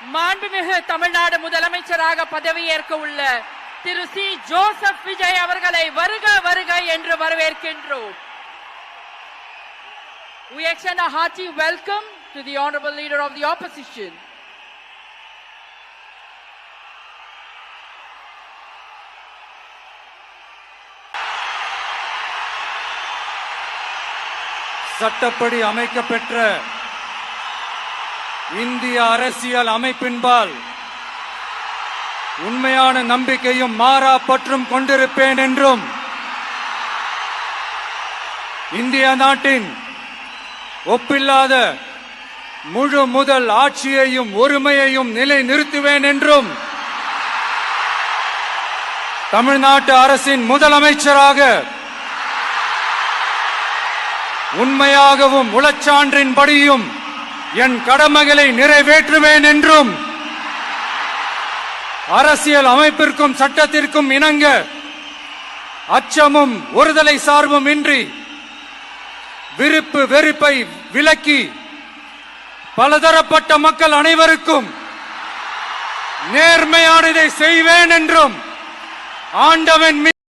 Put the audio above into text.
மாண்புமிகு தமிழ்நாடு முதலமைச்சராக பதவியேற்க உள்ள திரு சி ஜோசப் விஜய் அவர்களை வருக வருக என்று வரவேற்கின்றோம். We extend a hearty welcome to the honorable leader of the opposition. சட்டப்படி அமைக்கப்பெற்ற இந்திய அரசியல் அமைப்பின்பால் உண்மையான நம்பிக்கையும் மாறா பற்றும் கொண்டிருப்பேன் என்றும் இந்திய நாட்டின் ஒப்பில்லாத முழு முதல் ஆட்சியையும் ஒருமையையும் நிலை நிறுத்துவேன் என்றும் தமிழ்நாட்டு அரசின் முதலமைச்சராக உண்மையாகவும் உளச்சான்றின்படியும் என் கடமைகளை நிறைவேற்றுவேன் என்றும் அரசியல் அமைப்பிற்கும் சட்டத்திற்கும் இணங்க அச்சமும் ஒருதலை சார்பும் இன்றி விருப்பு வெறுப்பை விலக்கி பலதரப்பட்ட மக்கள் அனைவருக்கும் நேர்மையானதை செய்வேன் என்றும் ஆண்டவன்